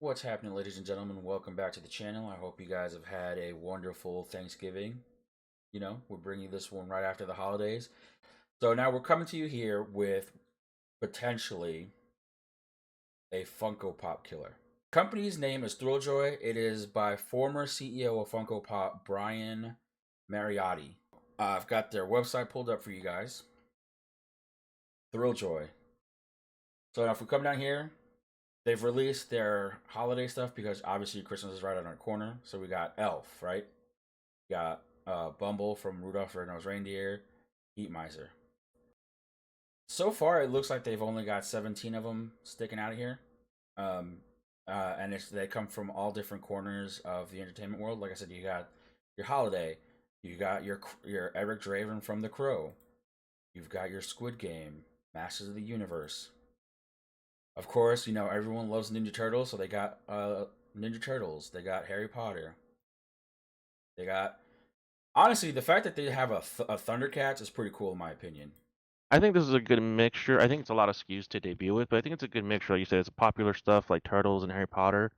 What's happening, ladies and gentlemen? Welcome back to the channel. I hope you guys have had a wonderful Thanksgiving. We're bringing this one right after the holidays. So now we're coming to you here with potentially a Funko Pop killer. Company's name is ThrillJoy. It is by former CEO of Funko Pop, Brian Mariotti. I've got their website pulled up for you guys. ThrillJoy. So now if we come down here, they've released their holiday stuff because obviously Christmas is right on our corner. So we got Elf, right? We got Bumble from Rudolph the Red-Nosed Reindeer, Heat Miser. So far, it looks like they've only got 17 of them sticking out of here. Um, and they come from all different corners of the entertainment world. Like I said, you got your Holiday, you got your Eric Draven from The Crow, you've got your Squid Game, Masters of the Universe. Of course, everyone loves Ninja Turtles, so they got Ninja Turtles. They got Harry Potter. They got honestly the fact that they have a Thundercats is pretty cool in my opinion. I think this is a good mixture. I think it's a lot of SKUs to debut with, but I think it's a good mixture. Like you said, it's popular stuff like Turtles and Harry Potter,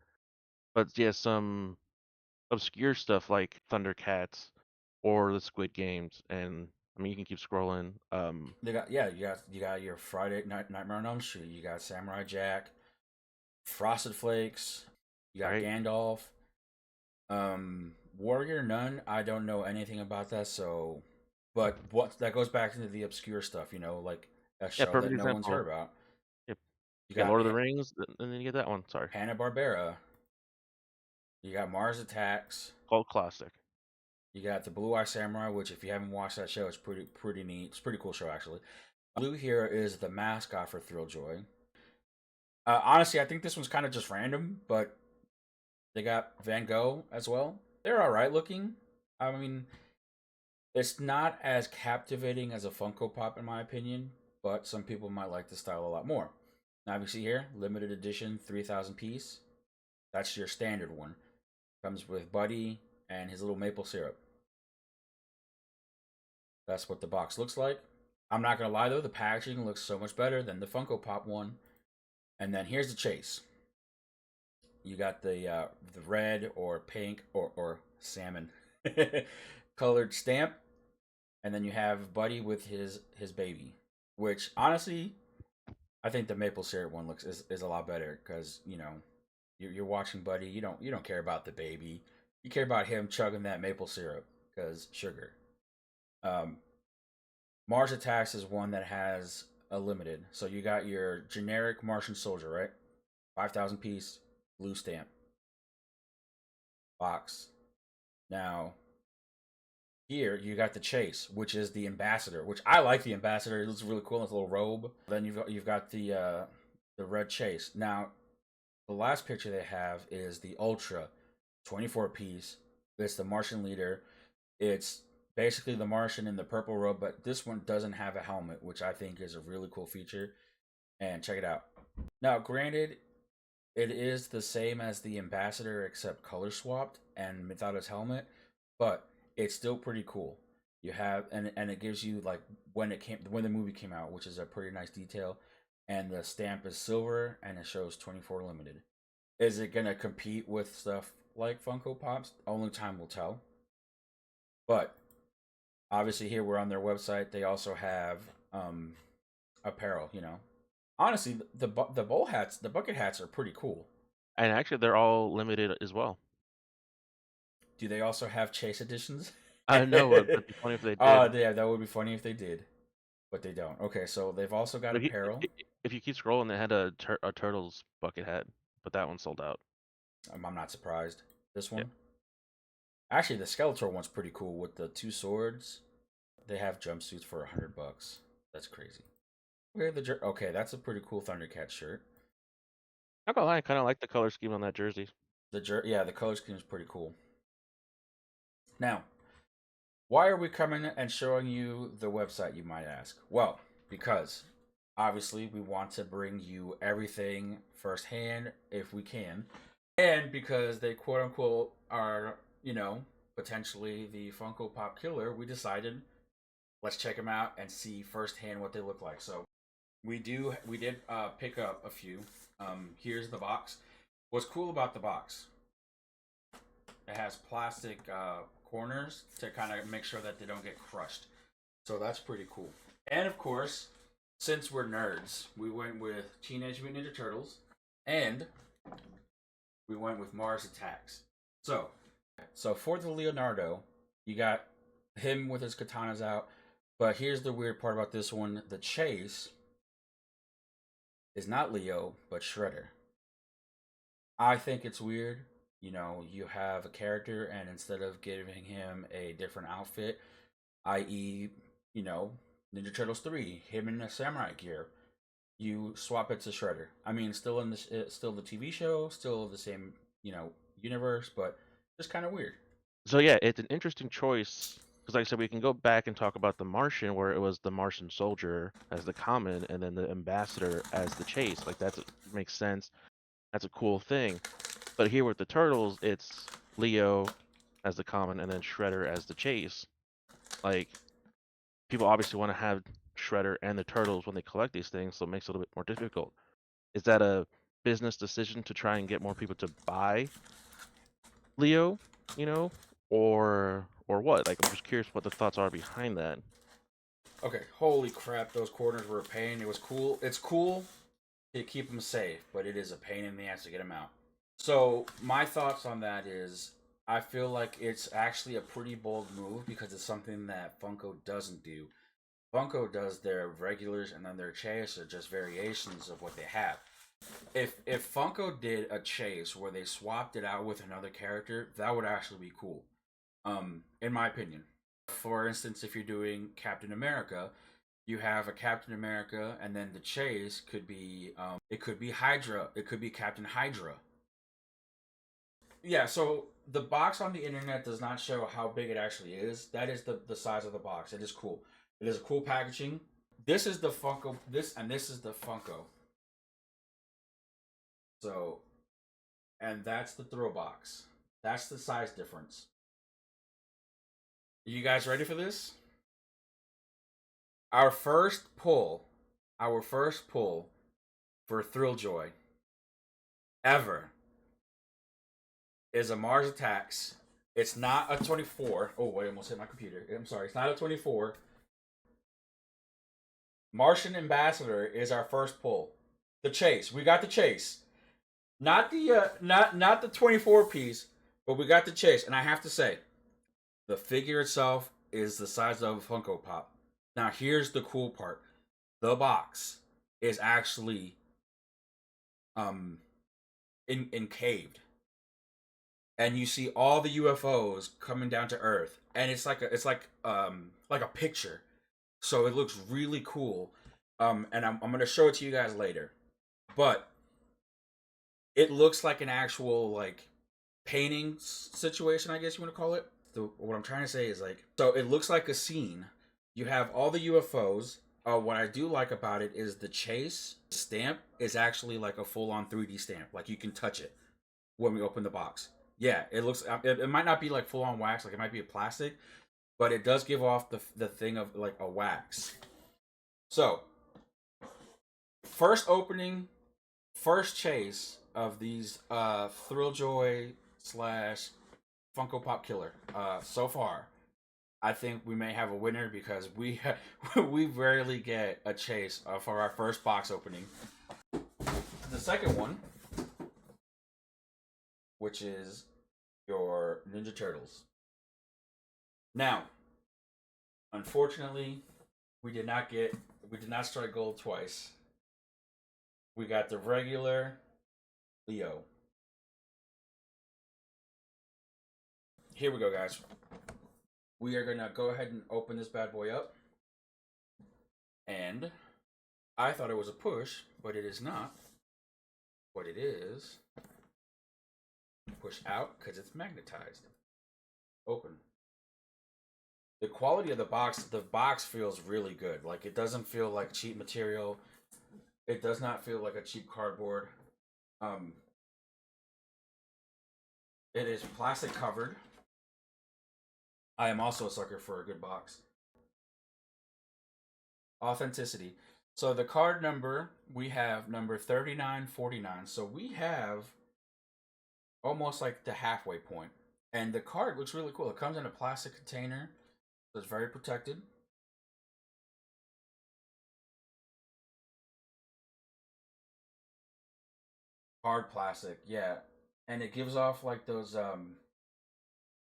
but yeah, some obscure stuff like Thundercats or the Squid Games. And I mean, you can keep scrolling. They got you got your Friday Night Nightmare on Elm Street. You got Samurai Jack, Frosted Flakes. You got Right? Gandalf. Warrior Nun. I don't know anything about that. So, but what that goes back into the obscure stuff. Like a Yeah, show perfect that no one's heard example. about. Yep. You Yeah, got Lord of the Rings, and then you get that one. Sorry, Hanna Barbera. You got Mars Attacks. cult classic. You got the Blue Eye Samurai, which if you haven't watched that show, it's pretty neat. It's a pretty cool show actually. Blue here is the mascot for ThrillJoy. Honestly, I think this one's kind of just random, but they got Van Gogh as well. They're all right looking. I mean, it's not as captivating as a Funko Pop in my opinion, but some people might like the style a lot more. Now you see here, limited edition, 3,000 piece. That's your standard one. Comes with Buddy and his little maple syrup. That's what the box looks like. I'm not gonna lie though, the packaging looks so much better than the Funko Pop one. And then here's the chase. You got the red or pink or salmon colored stamp, and then you have Buddy with his baby. Which honestly, I think the maple syrup one is a lot better because you're watching Buddy. You don't care about the baby. You care about him chugging that maple syrup because sugar. Um, Mars Attacks is one that has a limited. So you got your generic Martian soldier, right? 5,000 piece blue stamp box. Now, here you got the chase, which is the ambassador, which I like the ambassador. It looks really cool in his little robe. Then you've got the red chase. Now, the last picture they have is the ultra 24 piece. It's the Martian leader. It's basically the Martian in the purple robe, but this one doesn't have a helmet, which I think is a really cool feature. And check it out. Now, granted, it is the same as the ambassador except color swapped and without his helmet, but it's still pretty cool. You have and it gives you like when the movie came out, which is a pretty nice detail. And the stamp is silver and it shows 24 limited. Is it gonna compete with stuff like Funko Pops? Only time will tell. But obviously here we're on their website. They also have apparel. Honestly, the bowl hats, the bucket hats are pretty cool. And actually, they're all limited as well. Do they also have chase editions? I know, but it'd be funny if they did. Yeah, that would be funny if they did, but they don't. Okay, so they've also got But apparel. if you keep scrolling, they had a Turtles bucket hat, but that one sold out. I'm not surprised. This Yeah. one, actually, the Skeletor one's pretty cool with the two swords. They have jumpsuits for $100. That's crazy. Okay, that's a pretty cool Thundercat shirt. Not gonna lie, I kind of like the color scheme on that jersey. Yeah, the color scheme is pretty cool. Now, why are we coming and showing you the website, you might ask? Well, because obviously we want to bring you everything firsthand if we can. And because they quote unquote are, potentially the Funko Pop killer, we decided let's check them out and see firsthand what they look like. So we did pick up a few. Here's the box. What's cool about the box? It has plastic corners to kind of make sure that they don't get crushed. So that's pretty cool. And of course, since we're nerds, we went with Teenage Mutant Ninja Turtles, and we went with Mars Attacks. So, so for the Leonardo, you got him with his katanas out. But here's the weird part about this one: the chase is not Leo, but Shredder. I think it's weird. You know, you have a character, and instead of giving him a different outfit, i.e., you know, Ninja Turtles 3, him in a samurai gear, you swap it to Shredder. I mean, still in this, still the TV show, still the same, you know, universe, but just kind of weird. So yeah, it's an interesting choice because, like I said, we can go back and talk about the Martian, where it was the Martian soldier as the common, and then the ambassador as the chase. Like makes sense. That's a cool thing. But here with the turtles, it's Leo as the common, and then Shredder as the chase. Like people obviously want to have Shredder and the turtles when they collect these things, so it makes it a little bit more difficult. Is that a business decision to try and get more people to buy Leo, you know, or what? Like I'm just curious what the thoughts are behind that. Okay, holy crap, those corners were a pain. It was cool. It's cool to keep them safe, but it is a pain in the ass to get them out. So my thoughts on that is, I feel like it's actually a pretty bold move because it's something that Funko doesn't do. Funko does their regulars and then their chase are just variations of what they have. If Funko did a chase where they swapped it out with another character, that would actually be cool. In my opinion. For instance, if you're doing Captain America, you have a Captain America, and then the chase could be it could be Hydra, it could be Captain Hydra. Yeah, so the box on the internet does not show how big it actually is. That is the size of the box. It is cool. It is a cool packaging. This is the Funko. This is the Funko. So, and that's the throw box. That's the size difference. Are you guys ready for this? Our first pull, our first pull for ThrillJoy ever is a Mars Attacks. It's not a 24. Oh, wait, I almost hit my computer. I'm sorry. It's not a 24. Martian Ambassador is our first pull. The chase. We got the chase. Not the not the 24 piece, but we got the chase. And I have to say, the figure itself is the size of a Funko Pop. Now here's the cool part. The box is actually um encaved. And you see all the UFOs coming down to Earth. And it's like a picture. So it looks really cool. And I'm gonna show it to you guys later. But it looks like an actual like painting situation, I guess you want to call it. What I'm trying to say is like, so it looks like a scene. You have all the UFOs. What I do like about it is the chase stamp is actually like a full-on 3D stamp. Like you can touch it when we open the box. Yeah, it looks. It might not be like full-on wax. Like it might be a plastic, but it does give off the thing of like a wax. So first opening, first chase of these ThrillJoy slash Funko Pop Killer. So far, I think we may have a winner because we we rarely get a chase for our first box opening. The second one, which is your Ninja Turtles. Now, unfortunately, we did not strike gold twice. We got the regular Leo. Here we go, guys. We are gonna go ahead and open this bad boy up. And I thought it was a push, but it is not. What it is, push out because it's magnetized. Open. The quality of the box feels really good. Like it doesn't feel like cheap material. It does not feel like a cheap cardboard. Um, it is plastic covered. I am also a sucker for a good box. Authenticity. So the card number, we have number 3949. So we have almost like the halfway point. And the card looks really cool. It comes in a plastic container, so it's very protected. Hard plastic, yeah. And it gives off like those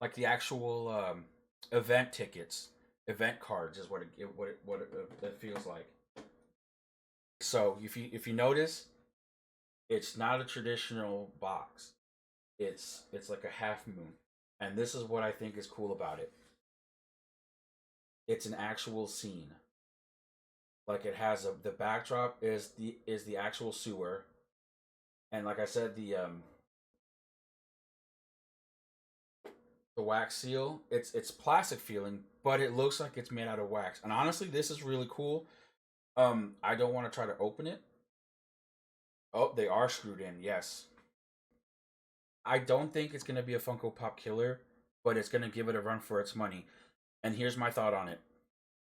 like the actual event tickets, event cards is what it feels like. So if you notice, it's not a traditional box. It's like a half moon, and this is what I think is cool about it. It's an actual scene. Like it has the backdrop is the actual sewer, and like I said, the wax seal, it's plastic feeling, but it looks like it's made out of wax. And honestly, this is really cool. I don't want to try to open it. Oh, they are screwed in. Yes. I don't think it's gonna be a Funko Pop killer, but it's gonna give it a run for its money. And here's my thought on it: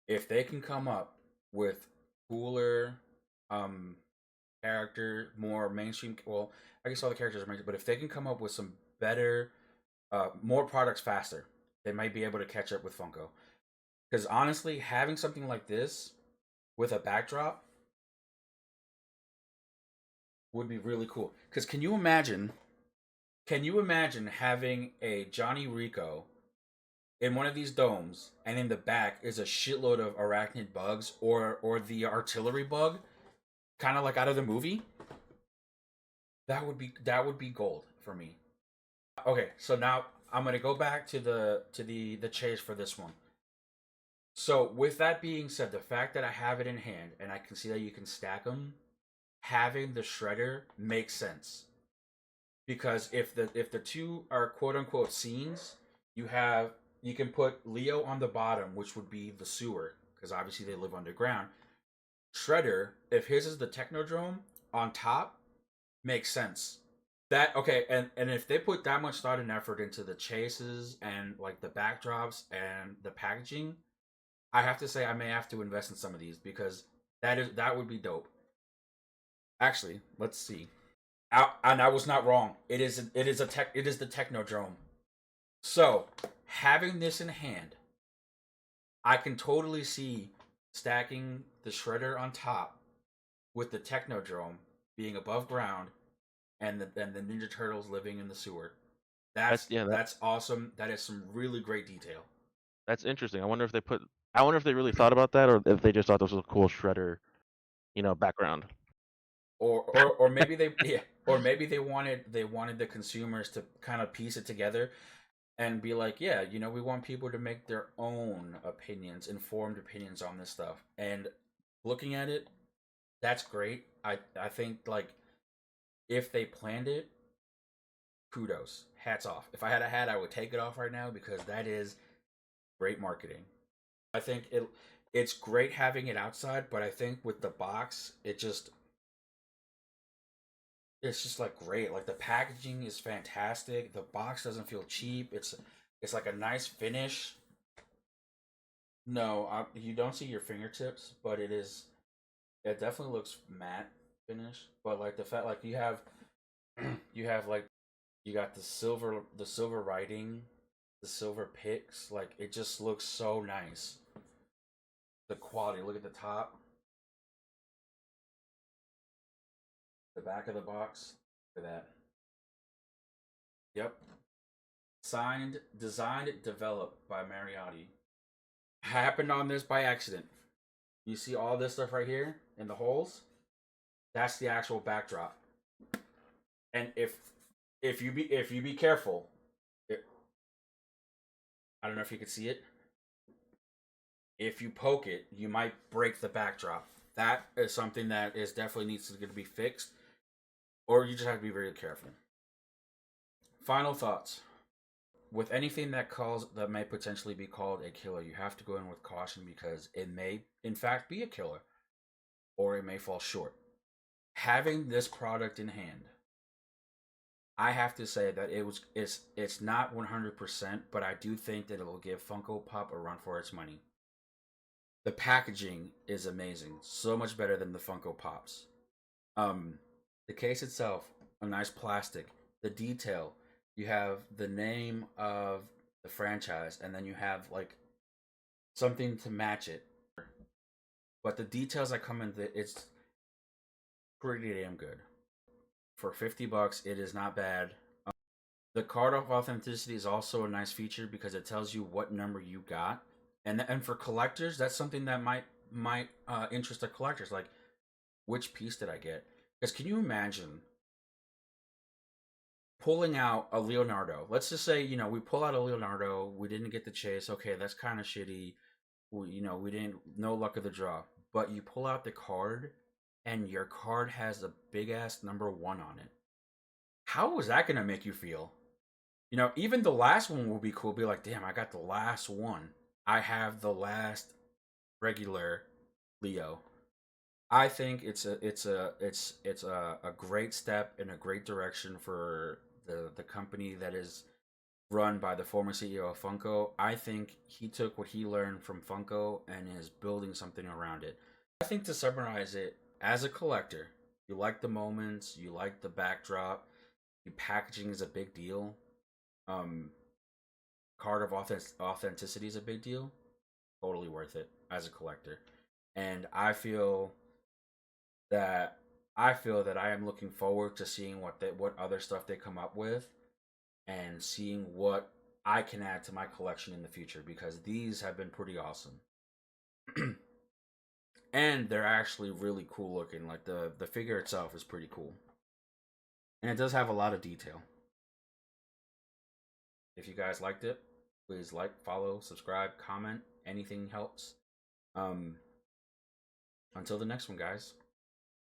if they can come up with cooler, um, character, more mainstream. Well, I guess all the characters are mainstream, but if they can come up with some better, more products faster, they might be able to catch up with Funko. Because honestly, having something like this with a backdrop would be really cool. Because can you imagine? Can you imagine having a Johnny Rico in one of these domes, and in the back is a shitload of arachnid bugs, or the artillery bug, kind of like out of the movie? That would be gold for me. Okay, so now I'm gonna go back to the chase for this one. So with that being said, the fact that I have it in hand and I can see that you can stack them, having the shredder makes sense because if the two are quote unquote scenes, you have you can put Leo on the bottom, which would be the sewer because obviously they live underground. Shredder, if his is the Technodrome on top, makes sense. That okay, and if they put that much thought and effort into the chases and like the backdrops and the packaging, I have to say I may have to invest in some of these because that would be dope. Actually, let's see. And I was not wrong. It is the Technodrome. So having this in hand, I can totally see stacking the shredder on top with the Technodrome being above ground and the Ninja Turtles living in the sewer. That's That's yeah, that that's awesome. That is some really great detail. that's interesting. I wonder if they really thought about that, or if they just thought this was a cool shredder, background. Or maybe they yeah, or maybe they wanted the consumers to kind of piece it together and be like, yeah, we want people to make their own opinions, informed opinions on this stuff. And looking at it, that's great. I think like if they planned it, kudos, hats off. If I had a hat, I would take it off right now because that is great marketing. I think it's great having it outside, but I think with the box, it's just like great. Like the packaging is fantastic. The box doesn't feel cheap. It's like a nice finish. No, you don't see your fingertips, but it definitely looks matte finish. But like the fact like you have like you got the silver writing, the silver picks. Like it just looks so nice. The quality. Look at the top, the back of the box. Look at that. Yep. Signed, designed, developed by Mariotti. Happened on this by accident. You see all this stuff right here in the holes? That's the actual backdrop. And if you be careful, it, I don't know if you can see it. If you poke it, you might break the backdrop. That is something that is definitely needs to be fixed, or you just have to be very careful. Final thoughts. With anything that may potentially be called a killer, you have to go in with caution because it may in fact be a killer or it may fall short. Having this product in hand, I have to say that it's not 100%, but I do think that it will give Funko Pop a run for its money. The packaging is amazing, so much better than the Funko Pops. Um, the case itself, a nice plastic. The detail, you have the name of the franchise, and then you have like something to match it. But the details that come into it's pretty damn good. For $50, it is not bad. The card of authenticity is also a nice feature because it tells you what number you got, and for collectors, that's something that might interest the collectors. Like, which piece did I get? Because can you imagine pulling out a Leonardo? Let's just say we pull out a Leonardo, we didn't get the chase. Okay, that's kind of shitty. We didn't no luck of the draw. But you pull out the card, and your card has a big ass number 1 on it. How is that gonna make you feel? Even the last one will be cool. Be like, damn, I got the last one. I have the last regular Leo. I think it's a great step in a great direction for the company that is run by the former CEO of Funko. I think he took what he learned from Funko and is building something around it. I think to summarize it, as a collector, you like the moments, you like the backdrop, your packaging is a big deal. Um, Card of authenticity is a big deal. Totally worth it as a collector, and that I feel that I am looking forward to seeing what other stuff they come up with, and seeing what I can add to my collection in the future because these have been pretty awesome. And they're actually really cool looking. Like the figure itself is pretty cool. And it does have a lot of detail. If you guys liked it, please like, follow, subscribe, comment. Anything helps. Um until the next one, guys.